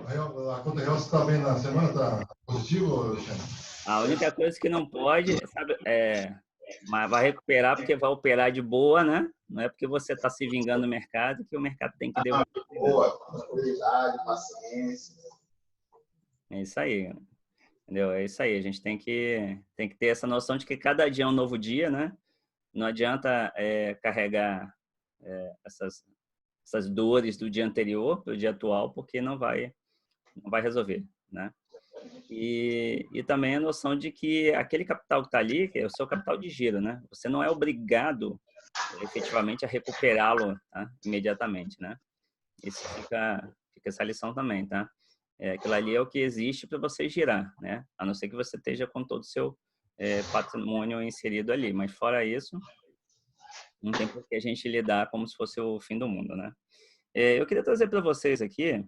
A conta real você está bem na semana? Está positivo, Alexandre? A única coisa que não pode, sabe, mas vai recuperar porque vai operar de boa, né? Não é porque você está se vingando do mercado que o mercado tem que devolver. Boa, tranquilidade, paciência. É isso aí, entendeu? É isso aí. A gente tem que ter essa noção de que cada dia é um novo dia, né? Não adianta carregar essas dores do dia anterior para o dia atual, porque não vai resolver, né? E também a noção de que aquele capital que está ali, que é o seu capital de giro, né? Você não é obrigado efetivamente a recuperá-lo, tá? Imediatamente, né? Isso fica essa lição também, tá? Aquilo ali é o que existe para você girar, né? A não ser que você esteja com todo o seu patrimônio inserido ali, mas fora isso, não tem por que a gente lidar como se fosse o fim do mundo, né? Eu queria trazer para vocês aqui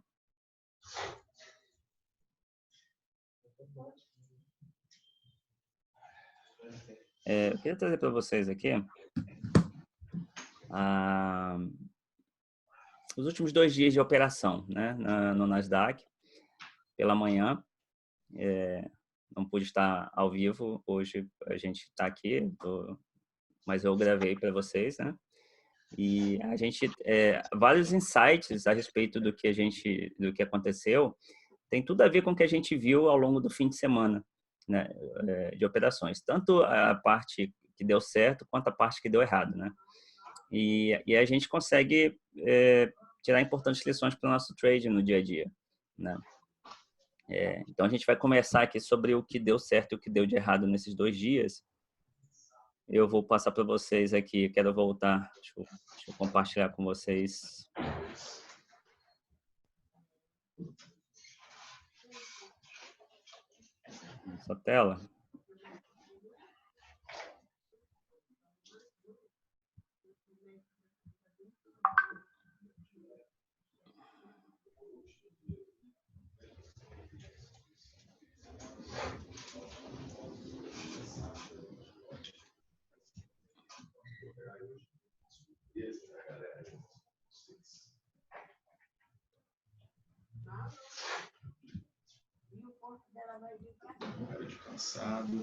os últimos 2 dias de operação, né, no Nasdaq, pela manhã. Não pude estar ao vivo, hoje a gente está aqui, mas eu gravei para vocês, né? E a gente, vários insights a respeito do que aconteceu, tem tudo a ver com o que a gente viu ao longo do fim de semana, né, de operações, tanto a parte que deu certo quanto a parte que deu errado, né? E a gente consegue tirar importantes lições para o nosso trade no dia a dia, né? Então a gente vai conversar aqui sobre o que deu certo e o que deu de errado nesses 2 dias. Eu vou passar para vocês aqui, quero voltar, deixa eu compartilhar com vocês. Essa tela.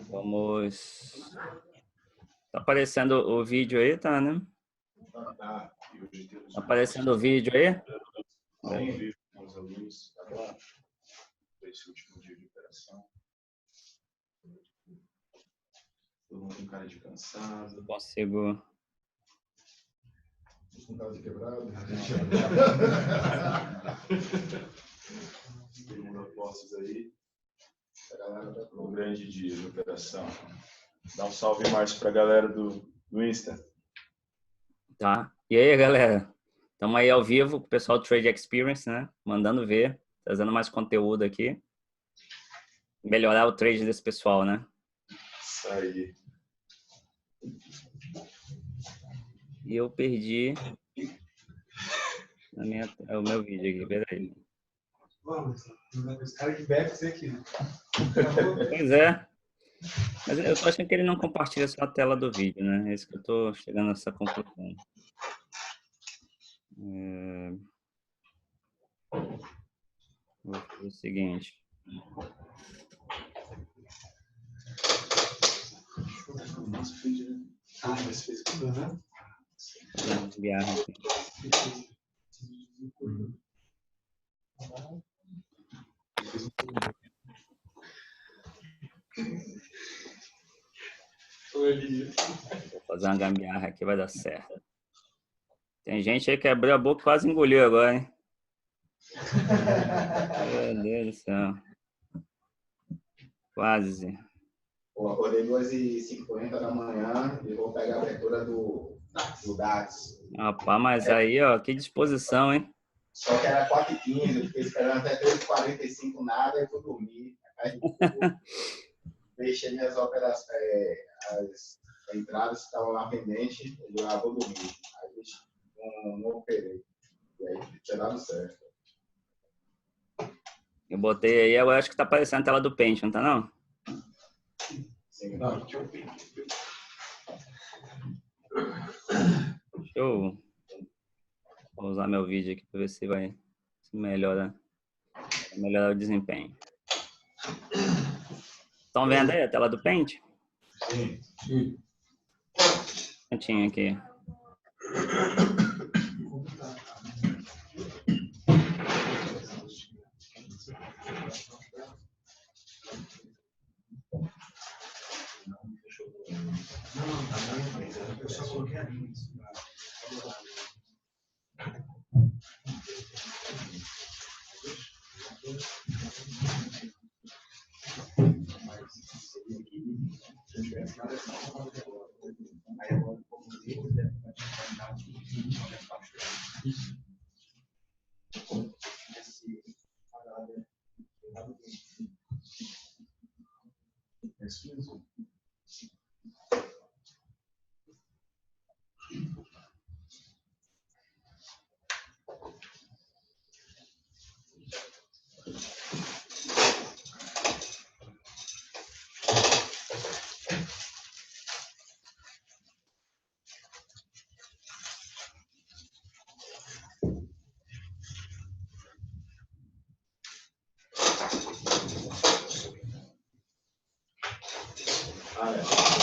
Vamos. Tá aparecendo o vídeo aí, tá, né? Tá aparecendo o vídeo aí? Esse último dia de operação. Todo mundo com cara de cansado. Eu consigo. Com cara de quebrado. Todo mundo apostas aí. Um grande dia de operação. Dá um salve, Márcio, para a galera do Insta. Tá. E aí, galera? Estamos aí ao vivo com o pessoal do Trade Experience, né? Mandando ver, trazendo mais conteúdo aqui. Melhorar o trade desse pessoal, né? Isso aí. E eu perdi o meu vídeo aqui, peraí. Vamos, os caras que bebem isso aqui. Pois é. Mas eu tô achando que ele não compartilha só a tela do vídeo, né? É isso que eu tô chegando a essa conclusão. Vou fazer o seguinte. Mas fez tudo, né? Vou enviar aqui. Vou fazer uma gambiarra aqui, vai dar certo. Tem gente aí que abriu a boca e quase engoliu agora, hein? Meu Deus do céu. Quase. Eu acordei 2h50 da manhã e vou pegar a abertura do DAX. Rapaz, mas aí, ó, que disposição, hein? Só que era 4h15, eu fiquei esperando até 3h45 nada e fui dormir. Aí, deixei minhas operações, as entradas que estavam lá pendentes, eu já vou dormir. Aí não operei. E aí tinha dado certo. Eu botei aí, eu acho que tá aparecendo a tela do Pente, não tá não? Sim, Não, deixa eu ver. Vou usar meu vídeo aqui para ver se melhora melhorar o desempenho. Estão vendo aí a tela do Paint? Sim. Cantinho aqui. Eu só coloquei a linha.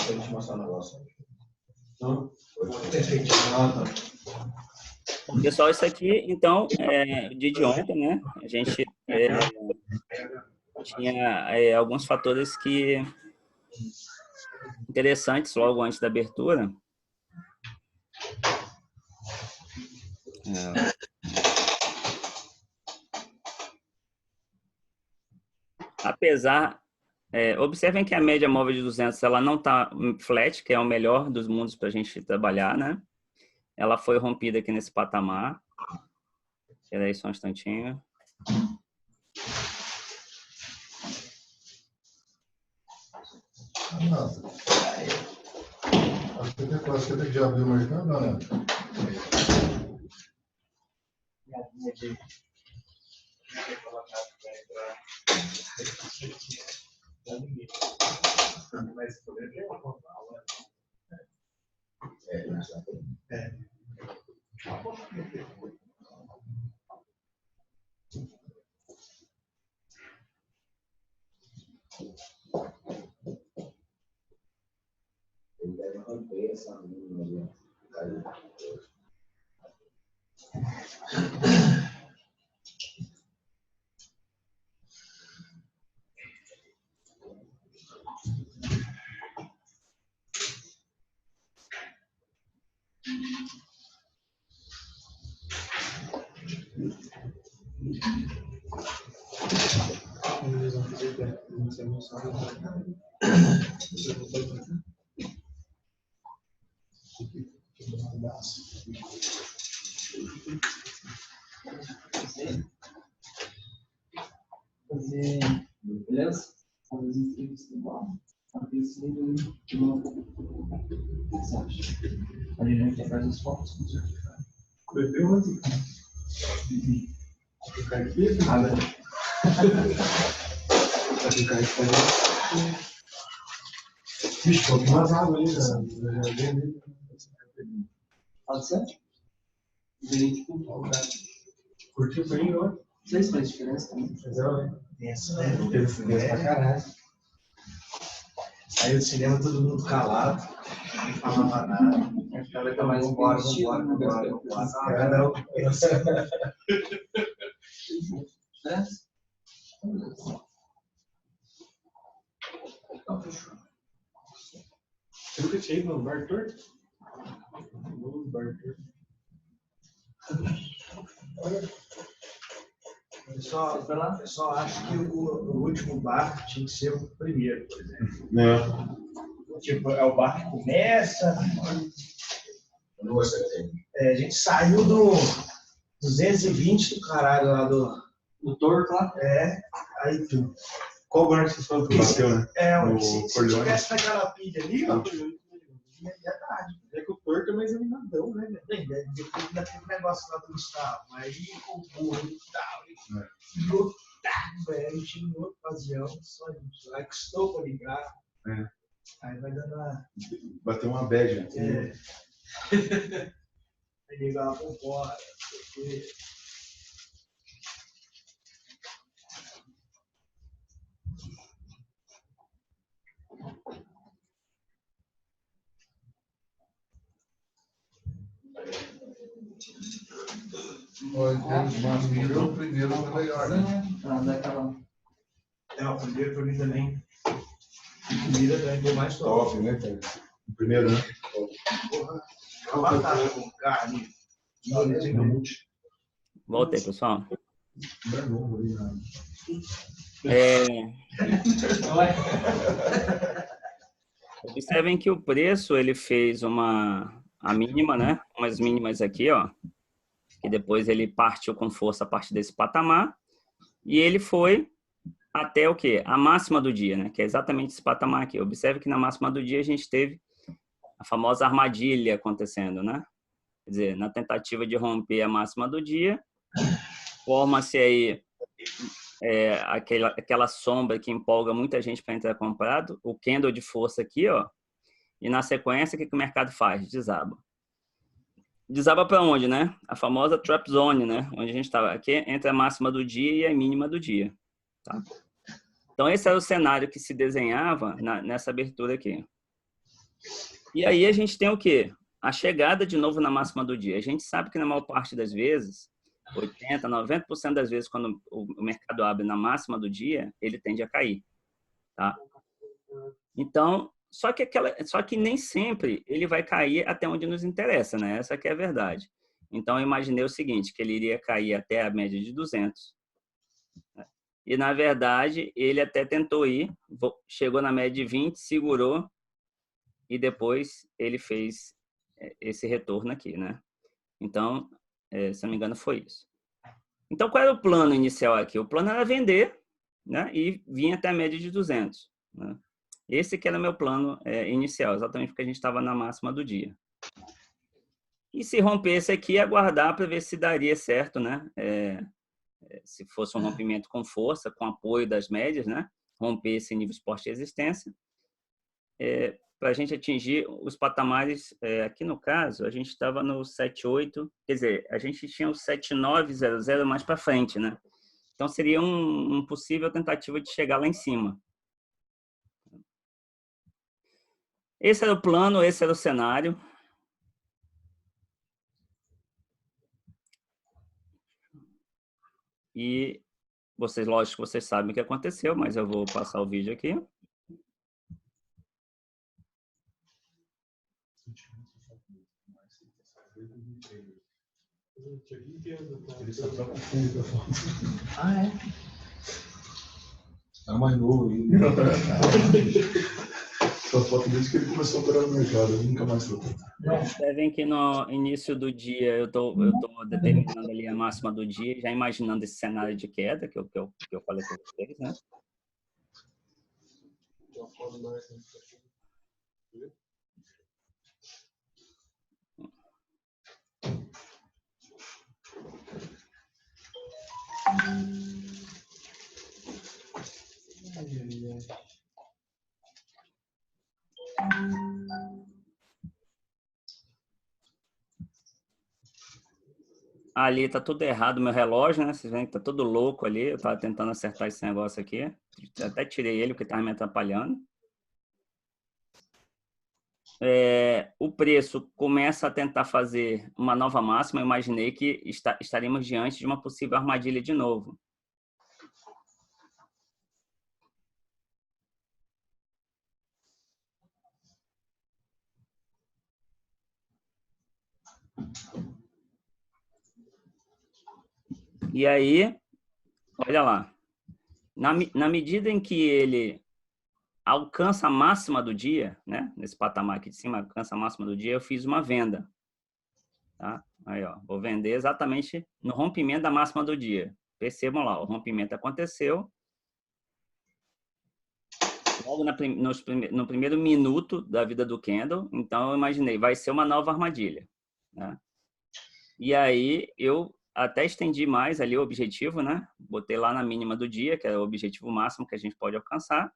Deixa eu te mostrar um negócio. Não? Perfeito. Pessoal, isso aqui, então, é dia de ontem, né? A gente tinha alguns fatores interessantes logo antes da abertura. Apesar, observem que a média móvel de 200 ela não está flat, que é o melhor dos mundos para a gente trabalhar, né? Ela foi rompida aqui nesse patamar. Espera aí só um instantinho. Nossa. Acho que tem que já abriu o mercado, né? Mas poderia uma aula. Ele deve romper essa linha ali. Beleza? Fazer as entrevistas igual. A gente quer fazer as fotos com certificado. Bebeu ontem? Ficar aqui? Nada. Vai ficar aqui. Vixe, tô com umas águas ali, Pode ser? Bem, tipo, curtiu bem, ó. vocês fazem diferença também. Essa, né? Pra caralho. Aí o cinema, todo mundo calado, não falava nada. Ela tá mais Vambora. Não. Diferença? Você nunca tinha ido no bar torto? No bar torto. Eu só acho que o último bar tinha que ser o primeiro, por exemplo. Tipo, é o bar que começa. Eu não gostei. A gente saiu do 220 do caralho lá do torto lá? Aí tu. Qual bar que vocês foram que bateu, né? Se tivesse naquela pilha ali, ó, ia tarde. É que o torto é mais animadão, né? Depois ainda tem um negócio lá do Gustavo. Aí o burro e tal. Lotado, velho. A gente em outra ocasião, só a gente lá, custou pra ligar. Aí vai dando uma. Bateu uma bad. Aí ligar lá por fora. Mas o primeiro foi melhor, né? Pra dar aquela... É, o primeiro pra mim também. O primeiro também foi mais top. Top, né, cara? O primeiro, né? Porra, uma batata com carne. Mamute. Voltei, pessoal. Não é novo ali, né? Observem que o preço, ele fez a mínima, né? Umas mínimas aqui, ó. Que depois ele partiu com força a partir desse patamar. E ele foi até o quê? A máxima do dia, né? Que é exatamente esse patamar aqui. Observe que na máxima do dia a gente teve a famosa armadilha acontecendo, né? Quer dizer, na tentativa de romper a máxima do dia, forma-se aí aquela sombra que empolga muita gente para entrar comprado, o candle de força aqui, ó. E na sequência, o que o mercado faz? Desaba. Desaba para onde, né? A famosa trap zone, né? Onde a gente estava aqui entre a máxima do dia e a mínima do dia. Tá? Então, esse era o cenário que se desenhava nessa abertura aqui. E aí a gente tem o quê? A chegada de novo na máxima do dia. A gente sabe que na maior parte das vezes, 80%, 90% das vezes, quando o mercado abre na máxima do dia, ele tende a cair. Tá? Então, só que nem sempre ele vai cair até onde nos interessa, né? Essa que é a verdade. Então, eu imaginei o seguinte, que ele iria cair até a média de 200. E, na verdade, ele até tentou ir, chegou na média de 20, segurou, e depois ele fez esse retorno aqui, né? Então, se não me engano, foi isso. Então, qual era o plano inicial aqui? O plano era vender, né? E vir até a média de 200, né? Esse que era o meu plano inicial, exatamente porque a gente estava na máxima do dia. E se rompesse aqui, aguardar para ver se daria certo, né? Se fosse um rompimento com força, com apoio das médias, né? Romper esse nível de suporte de resistência. Para a gente atingir os patamares, aqui no caso, a gente estava no 7,8, quer dizer, a gente tinha o 7,900 mais para frente, né? Então, seria uma possível tentativa de chegar lá em cima. Esse era o plano, esse era o cenário. E vocês, lógico, vocês sabem o que aconteceu, mas eu vou passar o vídeo aqui. Ele só troca fundo da foto. Ah, é? Tá mais novo ainda. Essa foto desde que ele começou a operar no mercado, eu nunca mais trocou. Observem que no início do dia eu tô determinando ali a máxima do dia, já imaginando esse cenário de queda que eu falei com vocês, né? Ali tá tudo errado meu relógio, né? Vocês veem que tá tudo louco ali. Eu tava tentando acertar esse negócio aqui. Até tirei ele porque tava me atrapalhando. O preço começa a tentar fazer uma nova máxima. Eu imaginei que estaríamos diante de uma possível armadilha de novo. E aí, olha lá, na medida em que ele alcança a máxima do dia, né? Nesse patamar aqui de cima, alcança a máxima do dia, eu fiz uma venda. Tá? Aí, ó, vou vender exatamente no rompimento da máxima do dia. Percebam lá, o rompimento aconteceu logo no primeiro minuto da vida do candle. Então, eu imaginei, vai ser uma nova armadilha, né? E aí, eu até estendi mais ali o objetivo, né? Botei lá na mínima do dia, que é o objetivo máximo que a gente pode alcançar.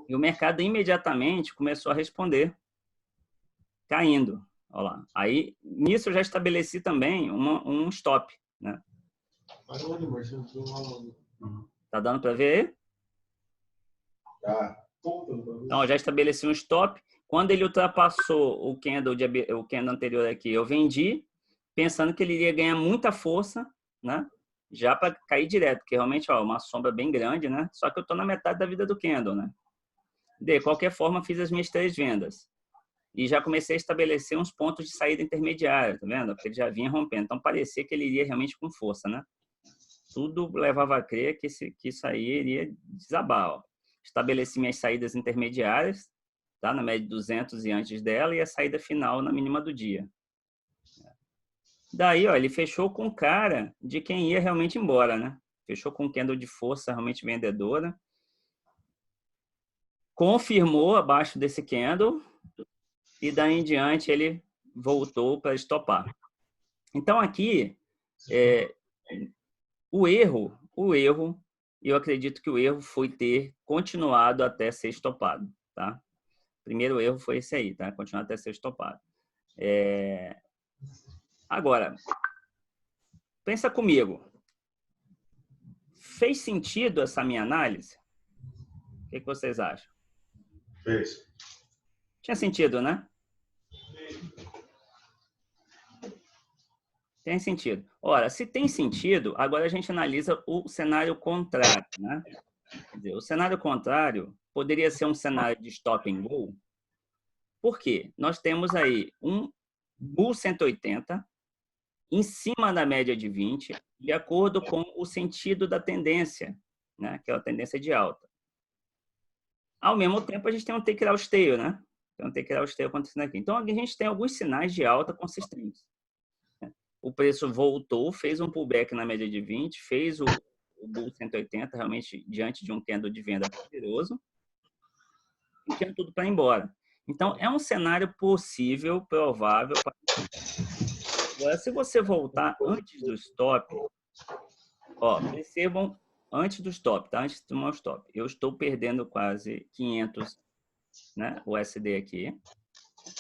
E o mercado imediatamente começou a responder, caindo. Olha lá. Aí, nisso eu já estabeleci também um stop, né? Tá dando para ver aí? Tá. Então, eu já estabeleci um stop Quando ele ultrapassou o candle anterior aqui, eu vendi, pensando que ele iria ganhar muita força, né? Já para cair direto, porque realmente, ó, uma sombra bem grande, né? Só que eu estou na metade da vida do candle, né? De qualquer forma, fiz as minhas 3 vendas. E já comecei a estabelecer uns pontos de saída intermediária, tá vendo? Porque ele já vinha rompendo. Então, parecia que ele iria realmente com força, né? Tudo levava a crer que isso aí iria desabar, ó. Estabeleci minhas saídas intermediárias, tá? Na média de 200 e antes dela, e a saída final na mínima do dia. Daí, ó, ele fechou com cara de quem ia realmente embora, né? Fechou com um candle de força realmente vendedora. Confirmou abaixo desse candle e daí em diante ele voltou para estopar. Então aqui, o erro, eu acredito que o erro foi ter continuado até ser estopado, tá? O primeiro erro foi esse aí, tá? Continuar até ser estopado. Agora, pensa comigo. Fez sentido essa minha análise? O que vocês acham? Fez. Tinha sentido, né? Tem sentido. Ora, se tem sentido, agora a gente analisa o cenário contrário, né? Quer dizer, o cenário contrário poderia ser um cenário de stop and go. Por quê? Nós temos aí um Bull 180 em cima da média de 20, de acordo com o sentido da tendência, né? Que é a tendência de alta. Ao mesmo tempo, a gente tem um take out tail, né? Tem um take out tail acontecendo aqui. Então, a gente tem alguns sinais de alta consistentes. O preço voltou, fez um pullback na média de 20, fez o Bull 180 realmente diante de um candle de venda poderoso e tinha tudo para ir embora. Então, é um cenário possível, provável. Agora, se você voltar antes do stop, ó, percebam antes do stop, tá? Antes de tomar o stop. Eu estou perdendo quase 500, né, USD aqui,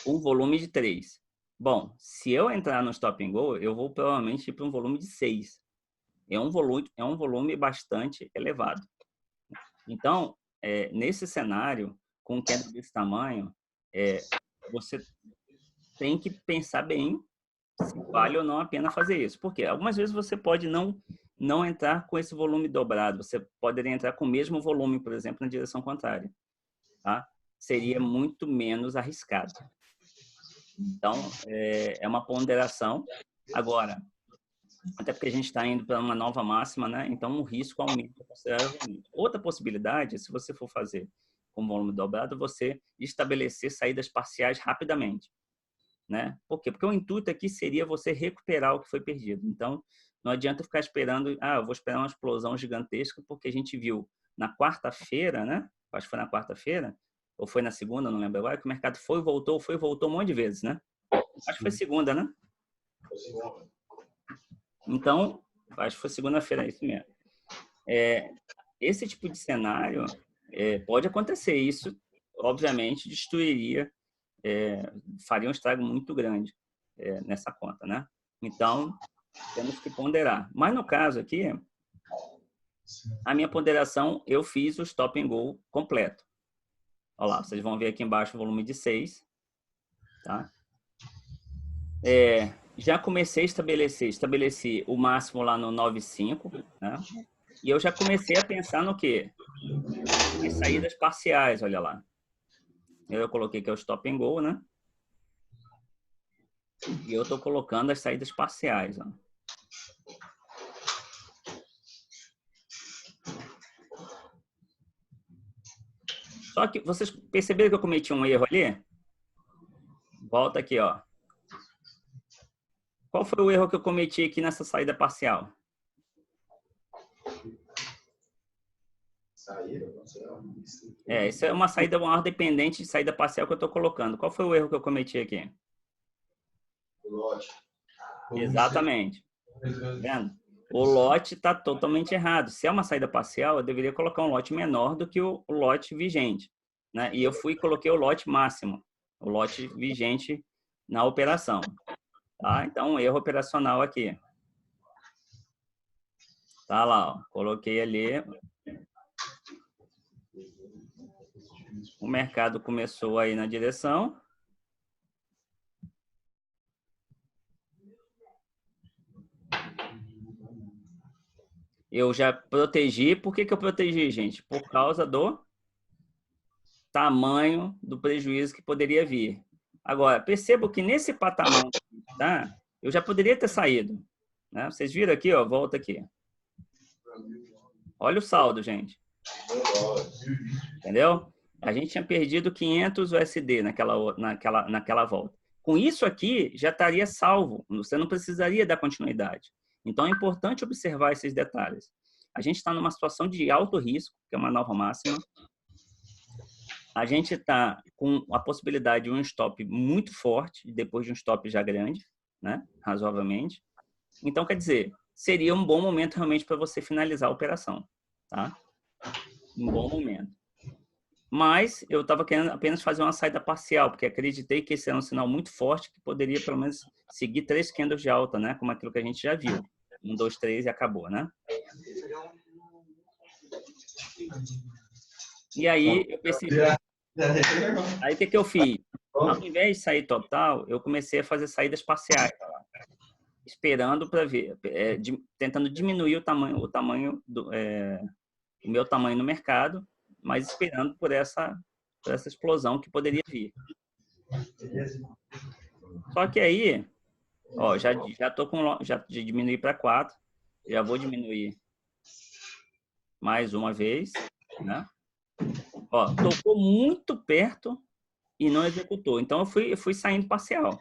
um volume de 3. Bom, se eu entrar no stop and go, eu vou provavelmente ir para um volume de 6. É um volume bastante elevado. Então, nesse cenário, com um candle desse tamanho, você tem que pensar bem se vale ou não a pena fazer isso. Por quê? Algumas vezes você pode não entrar com esse volume dobrado. Você poderia entrar com o mesmo volume, por exemplo, na direção contrária. Tá? Seria muito menos arriscado. Então, é uma ponderação. Agora, até porque a gente está indo para uma nova máxima, né? Então o risco aumenta consideravelmente. Outra possibilidade, se você for fazer com volume dobrado, você estabelecer saídas parciais rapidamente, né? Por quê? Porque o intuito aqui seria você recuperar o que foi perdido. Então, não adianta ficar esperando, eu vou esperar uma explosão gigantesca, porque a gente viu na quarta-feira, né? Acho que foi na quarta-feira, ou foi na segunda, não lembro agora, que o mercado foi e voltou um monte de vezes, né? Acho que foi segunda, né? Foi segunda. Então, acho que foi segunda-feira, é isso mesmo. Esse tipo de cenário pode acontecer. Isso, obviamente, destruiria, faria um estrago muito grande nessa conta, né? Então, temos que ponderar. Mas no caso aqui, a minha ponderação, eu fiz o stop and go completo. Olha lá, vocês vão ver aqui embaixo o volume de 6. Tá? Já comecei a estabeleci o máximo lá no 9,5, né? E eu já comecei a pensar no quê? As saídas parciais, olha lá. Eu coloquei que é o stop and go, né? E eu estou colocando as saídas parciais, ó. Só que vocês perceberam que eu cometi um erro ali? Volta aqui, ó. Qual foi o erro que eu cometi aqui nessa saída parcial? Isso é uma saída maior dependente de saída parcial que eu estou colocando. Qual foi o erro que eu cometi aqui? O lote. Exatamente. Tá vendo? O lote está totalmente errado. Se é uma saída parcial, eu deveria colocar um lote menor do que o lote vigente, né? E eu fui e coloquei o lote máximo, o lote vigente na operação. Tá? Então, um erro operacional aqui. Tá lá, ó. Coloquei ali. O mercado começou aí na direção. Eu já protegi. Por que eu protegi, gente? Por causa do tamanho do prejuízo que poderia vir. Agora, percebo que nesse patamar, tá? Eu já poderia ter saído. Né? Vocês viram aqui, ó, volta aqui. Olha o saldo, gente. Entendeu? A gente tinha perdido 500 USD naquela volta. Com isso aqui, já estaria salvo. Você não precisaria dar continuidade. Então, é importante observar esses detalhes. A gente está numa situação de alto risco, que é uma nova máxima. A gente está com a possibilidade de um stop muito forte, depois de um stop já grande, né? Razoavelmente. Então, quer dizer, seria um bom momento realmente para você finalizar a operação. Tá? Um bom momento. Mas eu estava querendo apenas fazer uma saída parcial, porque acreditei que esse era um sinal muito forte que poderia, pelo menos, seguir 3 candles de alta, né? Como aquilo que a gente já viu. 1, 2, 3 e acabou, né? E aí, eu percebi... Aí, o que eu fiz? Ao invés de sair total, eu comecei a fazer saídas parciais. Esperando para ver, tentando diminuir o tamanho do... o meu tamanho no mercado, mas esperando por essa explosão que poderia vir. Só que aí, ó, já diminui para 4, já vou diminuir mais uma vez, né? Ó, tocou muito perto e não executou. Então eu fui saindo parcial.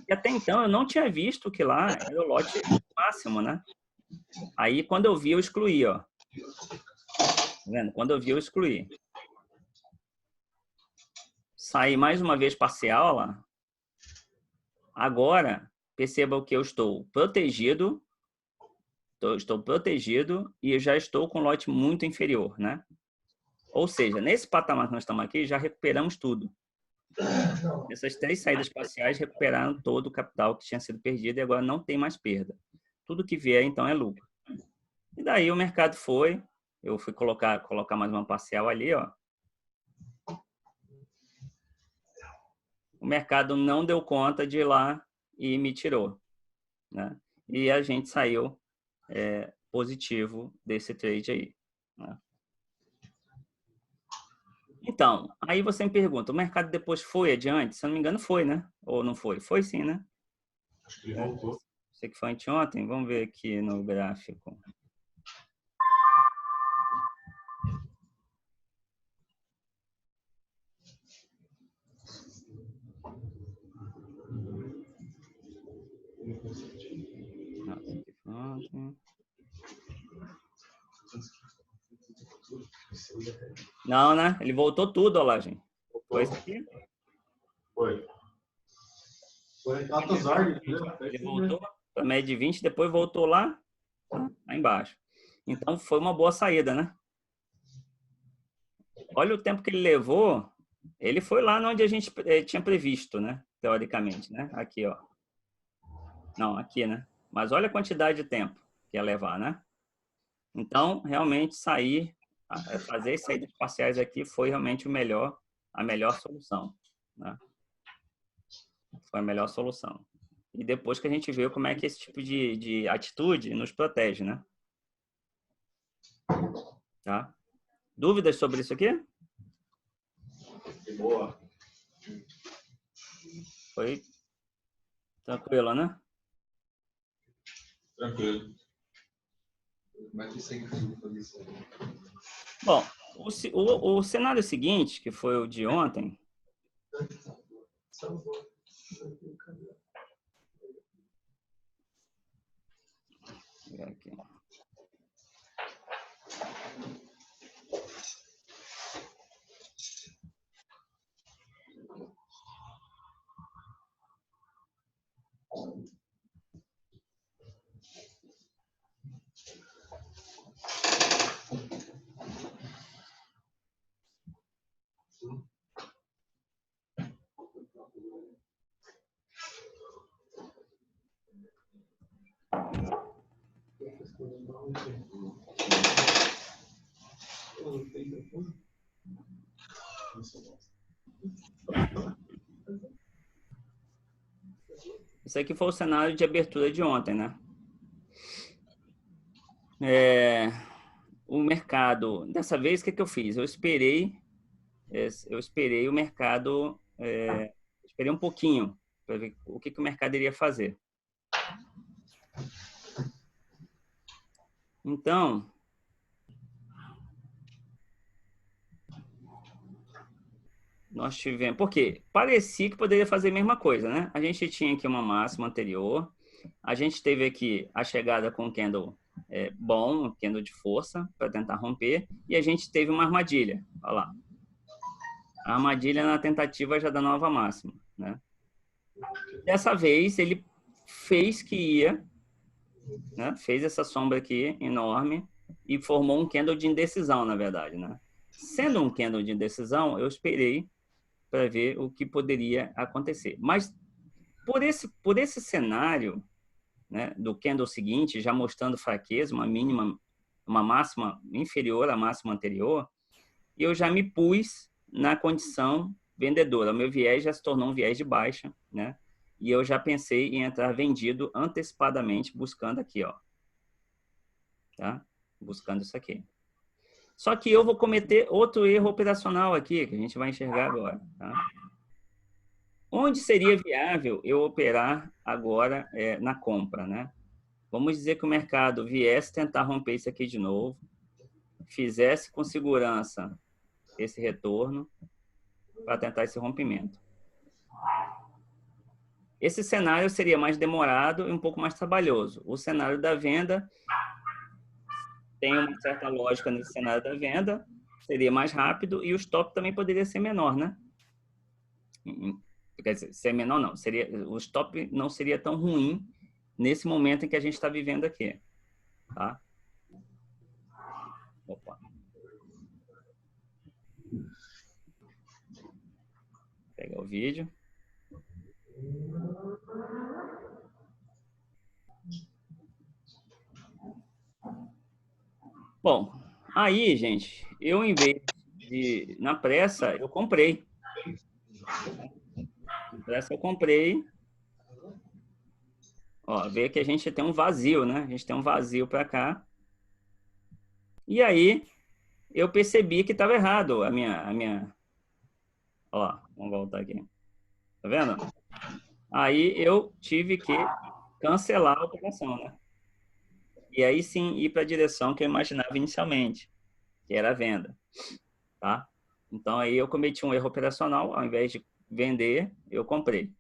E até então eu não tinha visto que lá era o lote máximo, né? Aí quando eu vi, eu excluí, ó. Tá vendo? Quando eu vi, eu excluí. Saí mais uma vez parcial lá. Agora, perceba que eu estou protegido. Estou protegido e eu já estou com lote muito inferior, né? Ou seja, nesse patamar que nós estamos aqui, já recuperamos tudo. Essas 3 saídas parciais recuperaram todo o capital que tinha sido perdido e agora não tem mais perda. Tudo que vier, então, é lucro. E daí o mercado foi... Eu fui colocar mais uma parcial ali, ó. O mercado não deu conta de ir lá e me tirou, né? E a gente saiu positivo desse trade aí, né? Então, aí você me pergunta, o mercado depois foi adiante? Se eu não me engano, foi, né? Ou não foi? Foi sim, né? Acho que ele voltou. Sei que foi anteontem. Vamos ver aqui no gráfico. Não, né? Ele voltou tudo, ó lá, gente. Foi isso aqui? Foi. Foi altas ordens, Ele voltou para média de 20, depois voltou lá embaixo. Então, foi uma boa saída, né? Olha o tempo que ele levou. Ele foi lá onde a gente tinha previsto, né? Teoricamente, né? Aqui, ó. Não, aqui, né? Mas olha a quantidade de tempo que ia levar, né? Então, realmente, fazer as saídas parciais aqui foi realmente a melhor solução, né? Foi a melhor solução. E depois que a gente viu como é que esse tipo de atitude nos protege, né? Tá? Dúvidas sobre isso aqui? Que boa. Foi tranquilo, né? Tranquilo. Mas isso aí que eu vou fazer isso aí. Bom, o cenário seguinte, que foi o de ontem... Vou pegar aqui. Esse aqui foi o cenário de abertura de ontem, né? O mercado, dessa vez, o que eu fiz? Eu esperei o mercado, esperei um pouquinho para ver o que o mercado iria fazer. Então, nós tivemos... Porque parecia que poderia fazer a mesma coisa, né? A gente tinha aqui uma máxima anterior, a gente teve aqui a chegada com o candle bom, um candle de força, para tentar romper, e a gente teve uma armadilha. Olha lá. A armadilha na tentativa já da nova máxima, né? Dessa vez, ele fez que ia, né? Fez essa sombra aqui, enorme, e formou um candle de indecisão, na verdade, né? Sendo um candle de indecisão, eu esperei para ver o que poderia acontecer. Mas, por esse cenário, né, do candle seguinte, já mostrando fraqueza, uma máxima inferior à máxima anterior, eu já me pus na condição vendedora. O meu viés já se tornou um viés de baixa, né? E eu já pensei em entrar vendido antecipadamente, buscando aqui, ó. Tá? Buscando isso aqui. Só que eu vou cometer outro erro operacional aqui, que a gente vai enxergar agora, tá? Onde seria viável eu operar agora na compra, né? Vamos dizer que o mercado viesse tentar romper isso aqui de novo, fizesse com segurança esse retorno para tentar esse rompimento. Esse cenário seria mais demorado e um pouco mais trabalhoso. O cenário da venda tem uma certa lógica nesse cenário da venda, seria mais rápido e o stop também poderia ser menor, né? Quer dizer, ser menor não, o stop não seria tão ruim nesse momento em que a gente está vivendo aqui, tá? Opa. Pegar o vídeo. Bom, aí, gente, eu em vez de na pressa, eu comprei. Na pressa eu comprei. Ó, vê que a gente tem um vazio, né? A gente tem um vazio para cá. E aí eu percebi que estava errado a minha... Ó, vamos voltar aqui. Tá vendo? Aí eu tive que cancelar a operação, né? E aí sim ir para a direção que eu imaginava inicialmente, que era a venda, tá? Então aí eu cometi um erro operacional, ao invés de vender, eu comprei.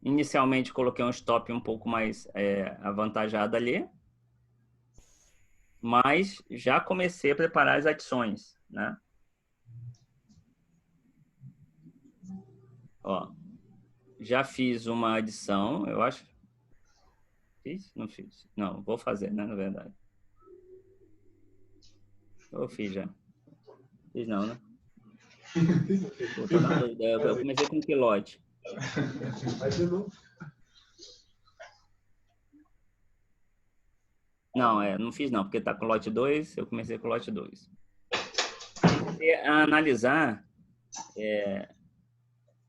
Inicialmente coloquei um stop um pouco mais avantajado ali, mas já comecei a preparar as ações, né? Ó, já fiz uma adição, eu acho. Fiz? Não fiz. Não, vou fazer, né, na verdade. Eu fiz já. Fiz não, né? Eu comecei com um pilote. Não, não fiz não, porque tá com lote 2, eu comecei com lote 2. Comecei a analisar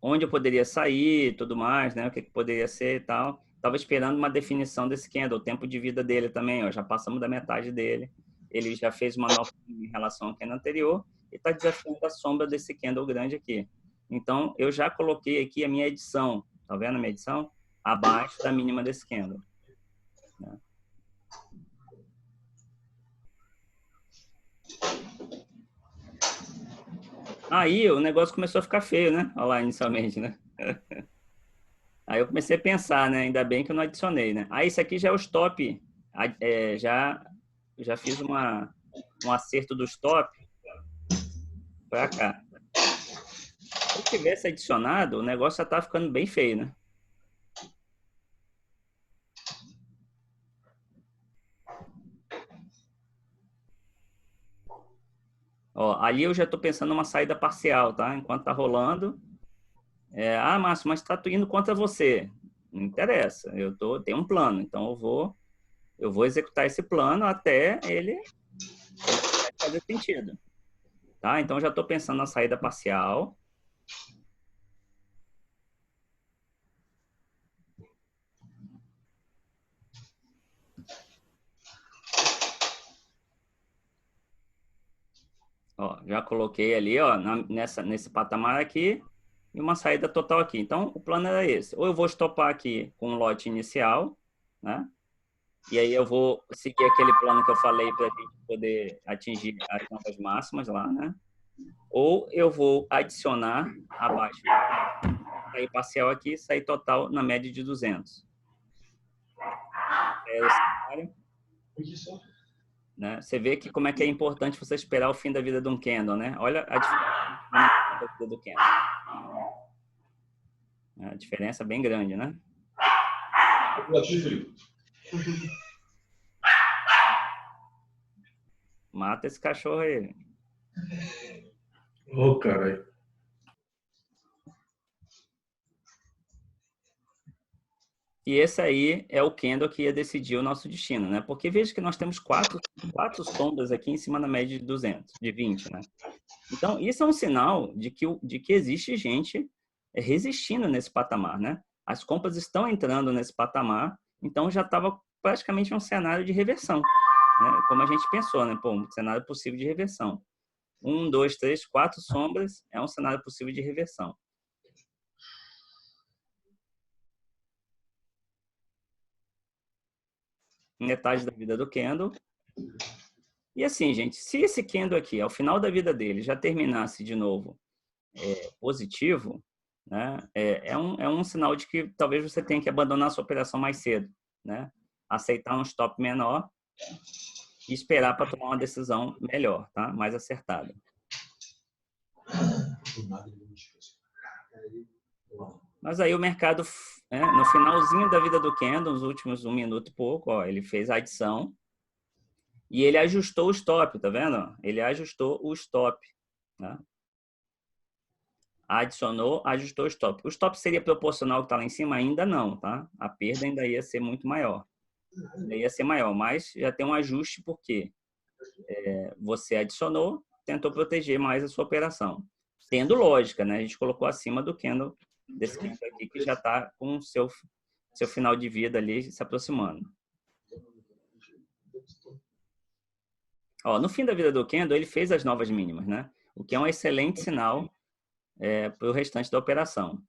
onde eu poderia sair, tudo mais, né? O que poderia ser e tal. Estava esperando uma definição desse candle, o tempo de vida dele também, ó, já passamos da metade dele. Ele já fez uma nova em relação ao candle anterior e está desafiando a sombra desse candle grande aqui. Então, eu já coloquei aqui a minha edição, tá vendo a minha edição? Abaixo da mínima desse candle. Né? Aí o negócio começou a ficar feio, né? Olha lá, inicialmente, né? Aí eu comecei a pensar, né? Ainda bem que eu não adicionei, né? Aí isso aqui já é o stop. Já fiz um acerto do stop para cá. Se eu tivesse adicionado, o negócio já tá ficando bem feio, né? Ó, ali eu já estou pensando numa saída parcial, tá? Enquanto tá rolando. Márcio, mas está indo contra você. Não interessa. Tenho um plano, então eu vou executar esse plano até ele fazer sentido. Tá? Então, já estou pensando na saída parcial. Ó, já coloquei ali, ó, nesse patamar aqui e uma saída total aqui. Então, o plano era esse. Ou eu vou estopar aqui com um lote inicial, né? E aí eu vou seguir aquele plano que eu falei para a gente poder atingir as novas máximas lá, né? Ou eu vou adicionar abaixo, sair parcial aqui, sair total na média de 200. É o cenário. Né? Você vê que como é que é importante você esperar o fim da vida de um candle, né? Olha a diferença da vida do candle. A diferença é bem grande, né? Mata esse cachorro aí. Ô, caralho. E esse aí é o candle que ia decidir o nosso destino, né? Porque veja que nós temos quatro sombras aqui em cima da média de 200, de 20, né? Então, isso é um sinal de que existe gente resistindo nesse patamar, né? As compras estão entrando nesse patamar, então já estava praticamente um cenário de reversão, né? Como a gente pensou, né? Pô, um cenário possível de reversão. 1, 2, 3, 4 sombras é um cenário possível de reversão. Metade da vida do candle. E assim, gente, se esse candle aqui, ao final da vida dele, já terminasse de novo positivo, né, é um sinal de que talvez você tenha que abandonar a sua operação mais cedo, né? Aceitar um stop menor e esperar para tomar uma decisão melhor, tá? Mais acertada. Mas aí o mercado, no finalzinho da vida do candle, nos últimos 1 minuto e pouco, ó, ele fez a adição e ele ajustou o stop, tá vendo? Ele ajustou o stop, né? Adicionou, ajustou o stop. O stop seria proporcional ao que está lá em cima? Ainda não, tá? A perda ainda ia ser muito maior. Ainda ia ser maior, mas já tem um ajuste porque você adicionou, tentou proteger mais a sua operação. Tendo lógica, né? A gente colocou acima do candle, desse candle aqui, que já está com o seu final de vida ali se aproximando. Ó, no fim da vida do candle, ele fez as novas mínimas, né? O que é um excelente sinal para o restante da operação.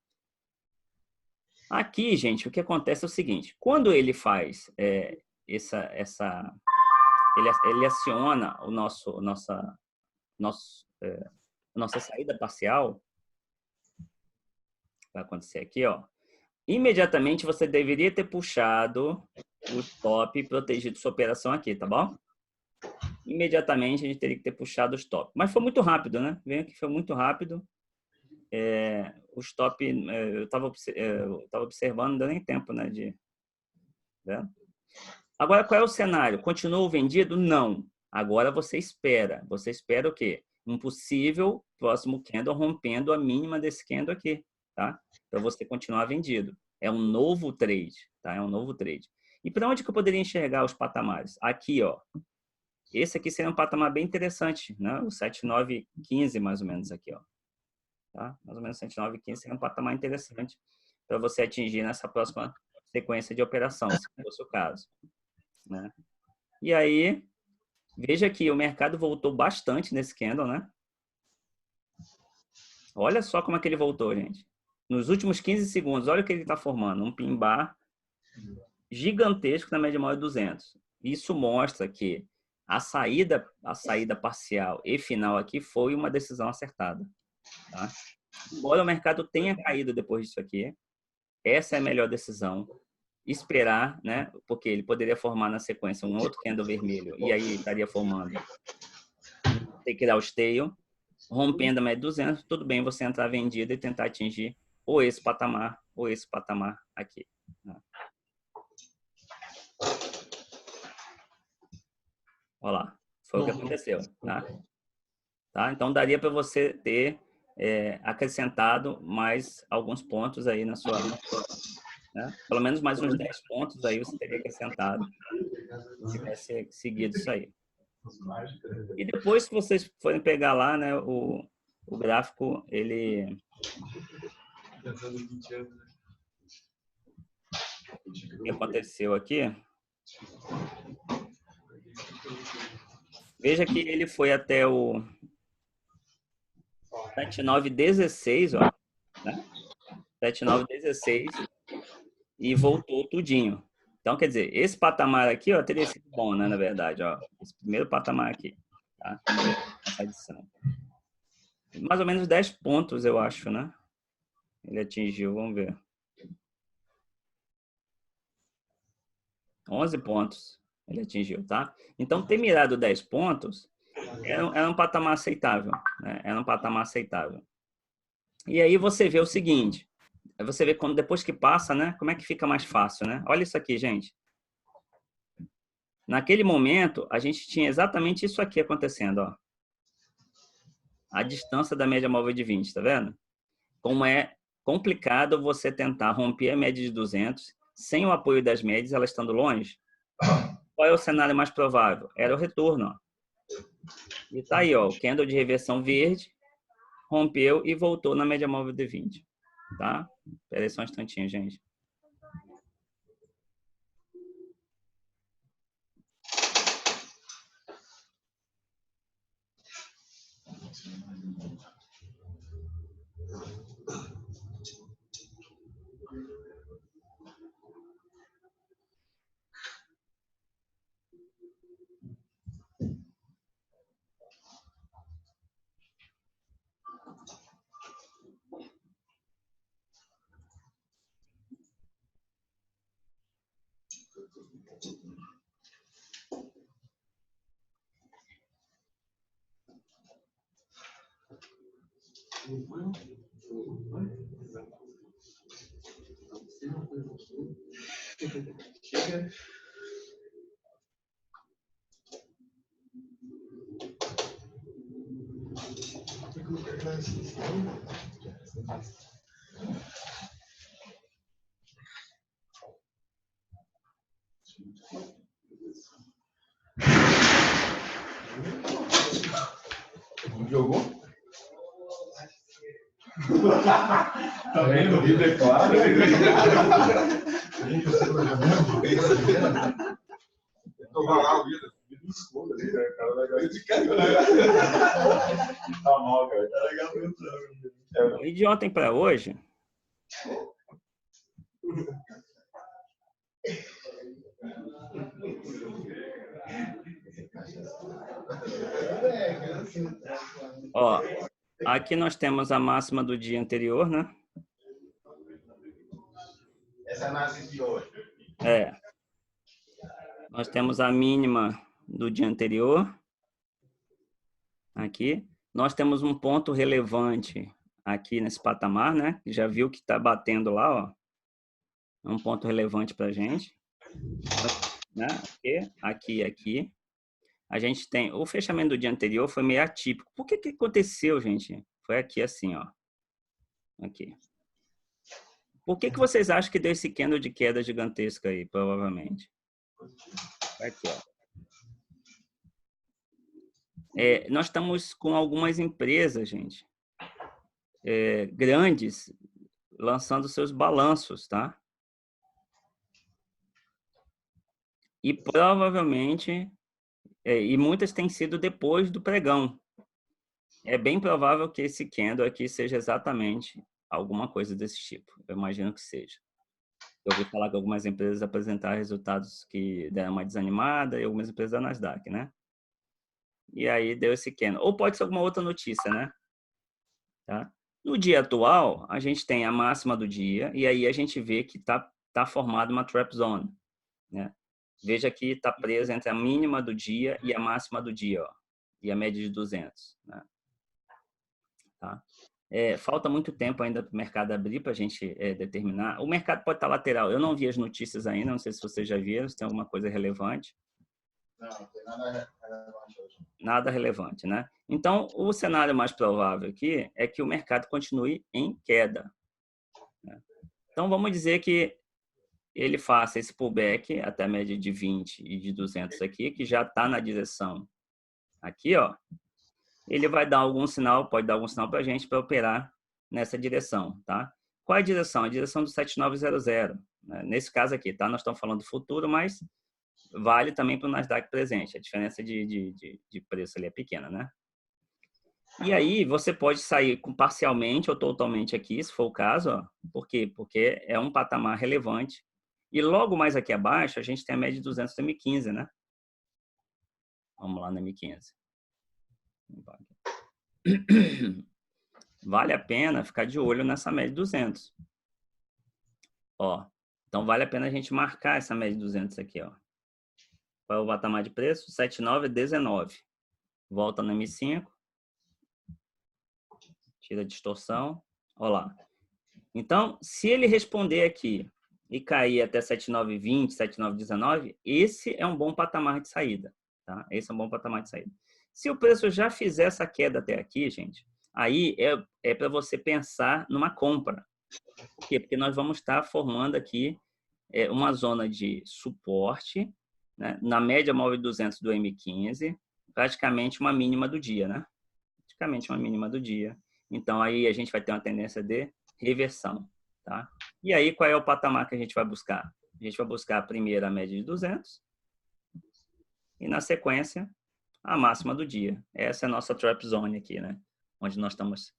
Aqui, gente, o que acontece é o seguinte. Quando ele faz ele aciona nossa saída parcial, vai acontecer aqui, ó. Imediatamente você deveria ter puxado o stop e protegido sua operação aqui, tá bom? Imediatamente a gente teria que ter puxado o stop. Mas foi muito rápido, né? Veja que foi muito rápido. O stop, eu estava observando, não deu nem tempo, né? Né? Agora, qual é o cenário? Continuou vendido? Não. Agora você espera. Você espera o quê? Um possível próximo candle rompendo a mínima desse candle aqui, tá? Para você continuar vendido. É um novo trade, tá? É um novo trade. E para onde que eu poderia enxergar os patamares? Aqui, ó. Esse aqui seria um patamar bem interessante, né? O 7915, mais ou menos aqui, ó. Tá? Mais ou menos 7915 seria um patamar interessante para você atingir nessa próxima sequência de operação, se fosse o caso, né? E aí, veja que o mercado voltou bastante nesse candle, né? Olha só como é que ele voltou, gente. Nos últimos 15 segundos, olha o que ele está formando. Um pin bar gigantesco na média móvel de 200. Isso mostra que a saída parcial e final aqui foi uma decisão acertada. Tá? Embora o mercado tenha caído depois disso aqui, essa é a melhor decisão. Esperar, né? Porque ele poderia formar na sequência um outro candle vermelho e aí estaria formando take out tail, rompendo a média de 200, tudo bem você entrar vendido e tentar atingir ou esse patamar aqui. Né? Olha lá, foi o que aconteceu, tá? Então daria para você ter acrescentado mais alguns pontos aí na sua, né? Pelo menos mais uns 10 pontos aí você teria acrescentado se tivesse seguido isso aí. E depois, se vocês forem pegar lá, né, o gráfico, ele... O que aconteceu aqui? Veja que ele foi até o 7916, ó, né? 7916 e voltou tudinho. Então, quer dizer, esse patamar aqui, ó, teria sido bom, né, na verdade, ó, esse primeiro patamar aqui, tá? Essa adição. Mais ou menos 10 pontos, eu acho, né? Ele atingiu, vamos ver. 11 pontos ele atingiu, tá? Então, ter mirado 10 pontos era um patamar aceitável, né? Era um patamar aceitável. E aí você vê o seguinte, você vê quando depois que passa, né? Como é que fica mais fácil, né? Olha isso aqui, gente. Naquele momento, a gente tinha exatamente isso aqui acontecendo, ó. A distância da média móvel de 20, tá vendo? Como é complicado você tentar romper a média de 200 sem o apoio das médias, elas estando longe. Qual é o cenário mais provável? Era o retorno, ó. E tá aí, ó, o candle de reversão verde rompeu e voltou na média móvel de 20, tá? Espera aí só um instantinho, gente. Jogou? Tá vendo? O vídeo é claro. Tô lá o vídeo. Vídeo escuro ali, né? Cara, legal. Tá mal, cara. Tá legal pra entrar. E de ontem para hoje, ó, aqui nós temos a máxima do dia anterior, né? Essa é a análise de hoje. É. Nós temos a mínima do dia anterior. Aqui. Nós temos um ponto relevante aqui nesse patamar, né? Já viu que está batendo lá, ó. É um ponto relevante para a gente. Né? Aqui, aqui. A gente tem... O fechamento do dia anterior foi meio atípico. Por que que aconteceu, gente? Foi aqui assim, ó. Aqui. Por que que vocês acham que deu esse candle de queda gigantesca aí, provavelmente? Aqui, ó. Nós estamos com algumas empresas, gente, grandes, lançando seus balanços, tá? E provavelmente, e muitas têm sido depois do pregão. É bem provável que esse candle aqui seja exatamente alguma coisa desse tipo. Eu imagino que seja. Eu ouvi falar que algumas empresas apresentaram resultados que deram uma desanimada e algumas empresas da Nasdaq, né? E aí deu esse candle. Ou pode ser alguma outra notícia, né? Tá? No dia atual, a gente tem a máxima do dia e aí a gente vê que tá formada uma trap zone, né? Veja que está presa entre a mínima do dia e a máxima do dia, ó, e a média de 200, né? Tá? Falta muito tempo ainda para o mercado abrir para a gente determinar. O mercado pode estar lateral. Eu não vi as notícias ainda, não sei se vocês já viram, se tem alguma coisa relevante. Não, não tem nada relevante hoje. Nada relevante, né? Então, o cenário mais provável aqui é que o mercado continue em queda, né? Então, vamos dizer que ele faça esse pullback até a média de 20 e de 200 aqui, que já está na direção aqui, ó, ele vai dar algum sinal, pode dar algum sinal para a gente para operar nessa direção, tá? Qual é a direção? A direção do 7900, né? Nesse caso aqui, tá? Nós estamos falando do futuro, mas vale também para o Nasdaq presente. A diferença de preço ali é pequena, né? E aí você pode sair com parcialmente ou totalmente aqui, se for o caso, ó. Por quê? Porque é um patamar relevante. E logo mais aqui abaixo, a gente tem a média de 200 da M15, né? Vamos lá na M15. Vale a pena ficar de olho nessa média de 200. Ó, então vale a pena a gente marcar essa média de 200 aqui, ó. Qual é o patamar de preço? 7,919. Volta no M5. Tira a distorção. Olha lá. Então, se ele responder aqui e cair até 7,920, 7,919, esse é um bom patamar de saída, tá? Esse é um bom patamar de saída. Se o preço já fizer essa queda até aqui, gente, aí é para você pensar numa compra. Por quê? Porque nós vamos estar formando aqui uma zona de suporte, né? Na média móvel 200 do M15, praticamente uma mínima do dia, né? Praticamente uma mínima do dia. Então, aí a gente vai ter uma tendência de reversão, tá? E aí, qual é o patamar que a gente vai buscar? A gente vai buscar a primeira média de 200 e, na sequência, a máxima do dia. Essa é a nossa trap zone aqui, né? Onde nós estamos.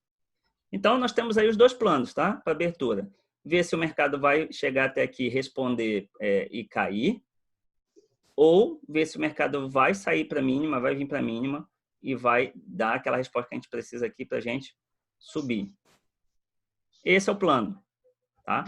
Então, nós temos aí os dois planos, tá? Para abertura. Ver se o mercado vai chegar até aqui, responder e cair. Ou ver se o mercado vai sair para a mínima, vai vir para a mínima e vai dar aquela resposta que a gente precisa aqui para a gente subir. Esse é o plano, tá?